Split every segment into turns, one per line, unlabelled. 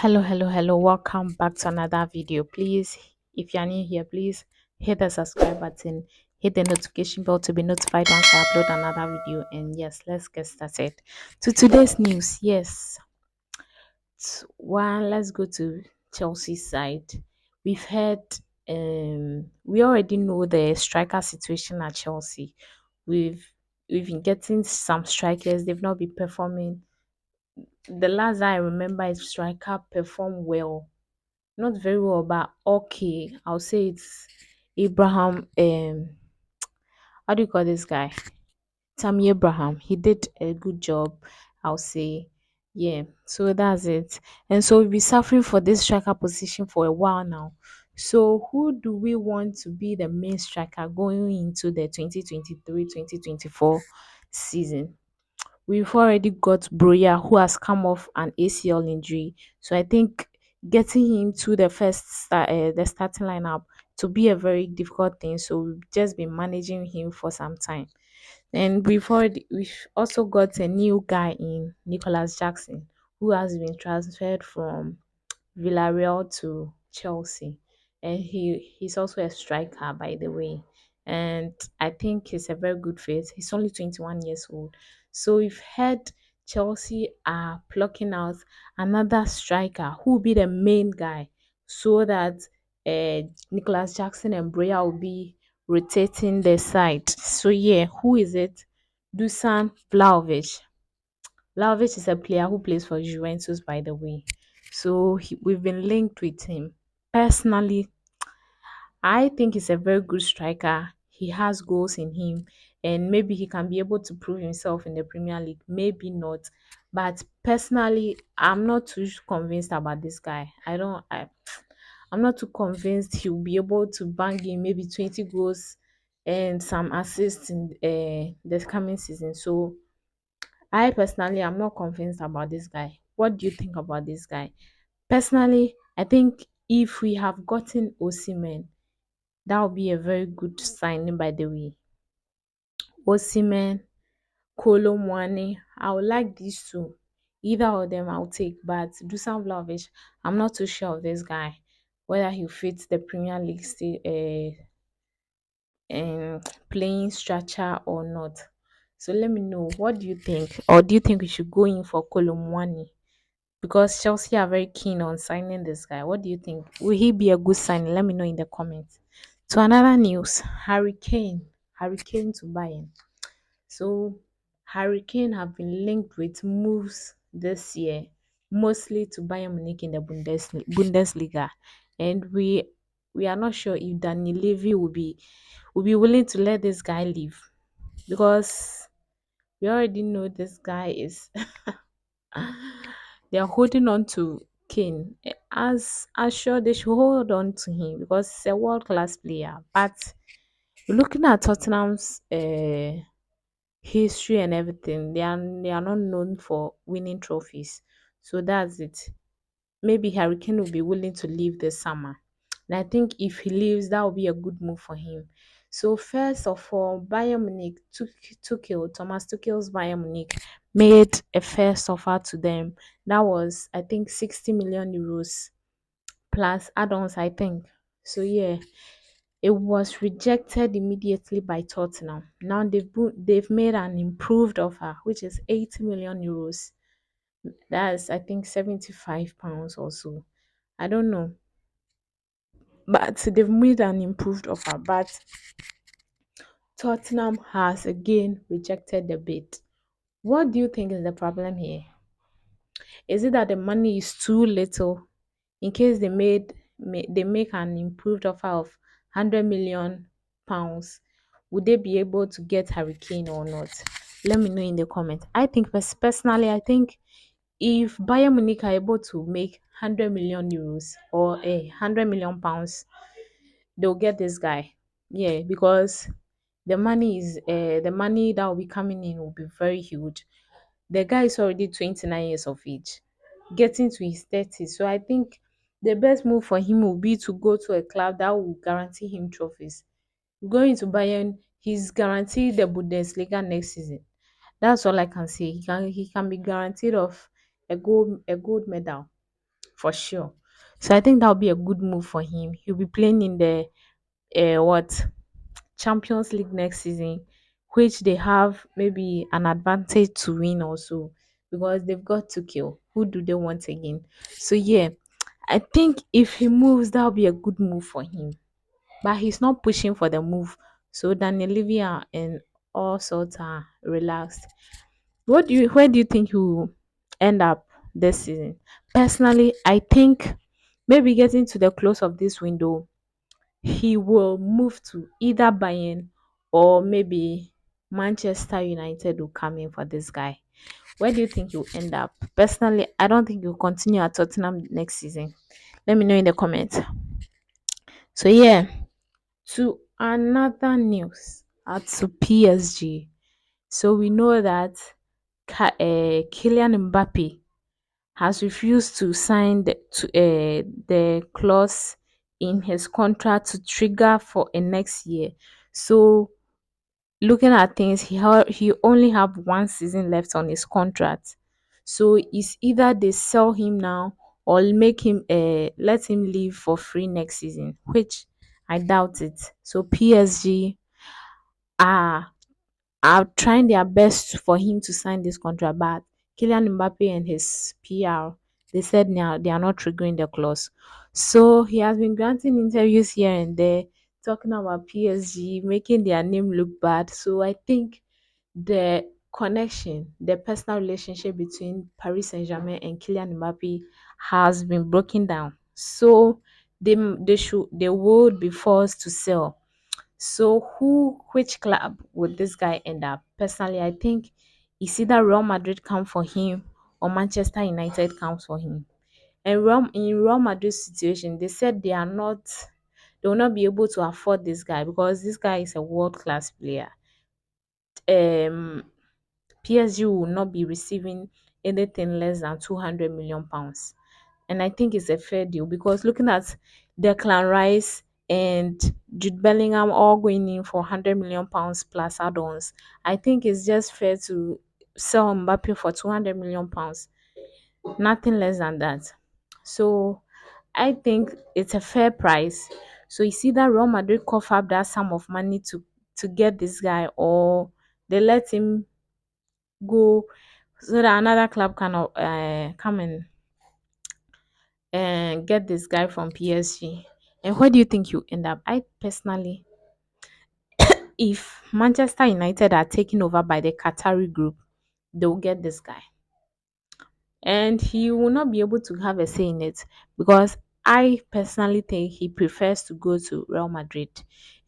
Hello. Welcome back to another video. Please, if you're new here, please hit the subscribe button, hit the notification bell to be notified once I upload another video. And yes, let's get started. To today's news, yes, let's go to Chelsea side. We've heard, we already know the striker situation at Chelsea. We've we've been getting some strikers, they've not been performing. The last I remember is striker performed well, not very well, but okay. I'll say it's Abraham. How do you call this guy? Tammy Abraham. He did a good job, I'll say. Yeah, so that's it. And so we'll be suffering for this striker position for a while now. So who do we want to be the main striker going into the 2023-2024 season? We've already got Broya, who has come off an ACL injury. So I think getting him to the starting lineup to be a very difficult thing. So we've just been managing him for some time. And we've also got a new guy in Nicholas Jackson, who has been transferred from Villarreal to Chelsea. And he's also a striker, by the way. And I think he's a very good fit. He's only 21 years old. So we've heard Chelsea are plucking out another striker who will be the main guy so that Nicholas Jackson and Breya will be rotating the side. So yeah, who is it? Dusan Vlahovic. Vlahovic is a player who plays for Juventus, by the way. So we've been linked with him. Personally, I think he's a very good striker. He has goals in him, and maybe he can be able to prove himself in the Premier League. Maybe not, but personally, I'm not too convinced about this guy. I'm not too convinced he'll be able to bang in maybe 20 goals and some assists in the coming season. So I personally am not convinced about this guy. What do you think about this guy? Personally, I think if we have gotten Osimhen, that would be a very good signing, by the way. Osimhen, Kolo Muani, I would like these two. Either of them I'll take, but Dusan Vlahovic, I'm not too sure of this guy, whether he fits the Premier League playing structure or not. So let me know, what do you think? Or do you think we should go in for Kolo Muani? Because Chelsea are very keen on signing this guy. What do you think? Will he be a good signing? Let me know in the comments. To another news, Harry Kane to Bayern. So Harry Kane have been linked with moves this year, mostly to Bayern Munich in the Bundesliga, and we are not sure if Daniel Levy will be willing to let this guy leave, because we already know this guy is they are holding on to Kane. As sure they should hold on to him because he's a world class player. But looking at Tottenham's history and everything, they are not known for winning trophies. So that's it. Maybe Harry Kane will be willing to leave this summer. And I think if he leaves, that will be a good move for him. So first of all, Bayern Munich Thomas Tuchel's Bayern Munich made a first offer to them. That was, I think, 60 million euros plus add-ons, I think. So yeah, it was rejected immediately by Tottenham. Now they've made an improved offer, which is 80 million euros. That's, I think, 75 pounds or so. I don't know. But they've made an improved offer. But Tottenham has again rejected the bid. What do you think is the problem here? Is it that the money is too little? In case they make an improved offer of 100 million pounds, would they be able to get Harry Kane or not? Let me know in the comments. I think personally, I think if Bayern Munich are able to make 100 million euros or a 100 million pounds, they'll get this guy. Yeah, because the money that will be coming in will be very huge. The guy is already 29 years of age, getting to his 30s. So I think the best move for him will be to go to a club that will guarantee him trophies. Going to Bayern, he's guaranteed the Bundesliga next season. That's all I can say. He can be guaranteed of a gold medal. for sure. So I think that'll be a good move for him. He'll be playing in the what Champions League next season, which they have maybe an advantage to win also because they've got to kill. Who do they want again? So yeah, I think if he moves, that'll be a good move for him. But he's not pushing for the move. So Daniel Levy and all sorts are relaxed. Where do you think he will end up this season? Personally, I think maybe getting to the close of this window, he will move to either Bayern or maybe Manchester United will come in for this guy. Where do you think you'll end up? Personally, I don't think you'll continue at Tottenham next season. Let me know in the comments. So yeah, to another news to PSG. So we know that Kylian Mbappe has refused to sign the clause in his contract to trigger for a next year. So looking at things, he only have one season left on his contract. So it's either they sell him now or make him let him leave for free next season, which I doubt it. So PSG are are trying their best for him to sign this contract, but Kylian Mbappe and his PR, they said now they are not triggering the clause. So he has been granting interviews here and there, talking about PSG, making their name look bad. So I think the connection, the personal relationship between Paris Saint Germain and Kylian Mbappe has been broken down. So they would be forced to sell. So which club would this guy end up? Personally, I think it's either Real Madrid come for him or Manchester United comes for him. And in Real Madrid's situation, they said they will not be able to afford this guy because this guy is a world class player. Um PSG will not be receiving anything less than £200 million. And I think it's a fair deal because looking at Declan Rice and Jude Bellingham all going in for £100 million plus add-ons, I think it's just fair to sell Mbappe for £200 million, nothing less than that. So I think it's a fair price. So you see that Real Madrid cough up that sum of money to get this guy, or they let him go so that another club can come and get this guy from PSG. And where do you think you end up? I personally, if Manchester United are taken over by the Qatari group, they'll get this guy. And he will not be able to have a say in it because I personally think he prefers to go to Real Madrid.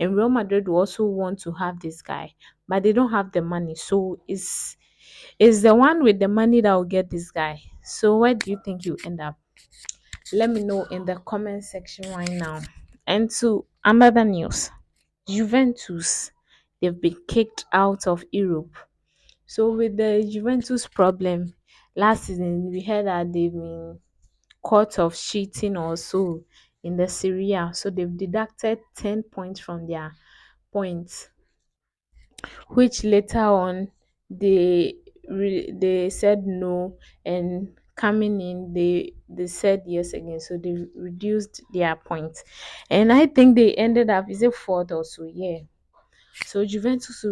And Real Madrid will also want to have this guy, but they don't have the money. So it's the one with the money that will get this guy. So where do you think you end up? Let me know in the comment section right now. And to another news, Juventus, they've been kicked out of Europe. So with the Juventus problem, last season we heard that they've been caught of cheating or so in the Serie A. So they've deducted 10 points from their points, which later on they said no, and coming in they said yes again, so they reduced their points. And I think they ended up, is it fourth or so? Yeah. So Juventus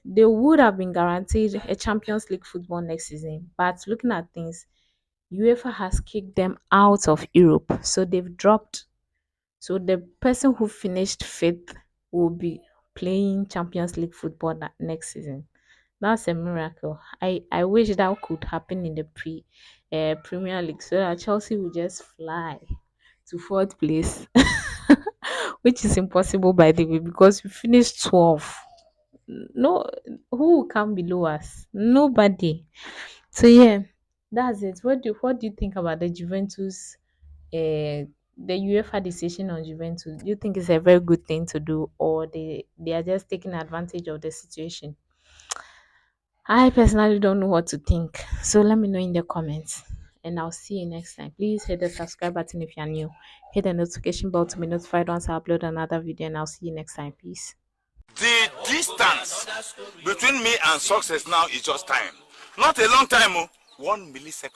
they would have been guaranteed a Champions League football next season, but looking at things, UEFA has kicked them out of Europe, so they've dropped. So the person who finished fifth will be playing Champions League football next season. That's a miracle. I wish that could happen in the Premier League so that Chelsea will just fly to fourth place, which is impossible by the way because we finished 12. No, who will come below us? Nobody. So yeah, that's it. What do you think about the Juventus the UEFA decision on Juventus? Do you think it's a very good thing to do, or they are just taking advantage of the situation? I personally don't know what to think. So let me know in the comments. And I'll see you next time. Please hit the subscribe button if you're new. Hit the notification bell to be notified once I upload another video. And I'll see you next time. Peace.
The distance between me and success now is just time. Not a long time, 1 millisecond.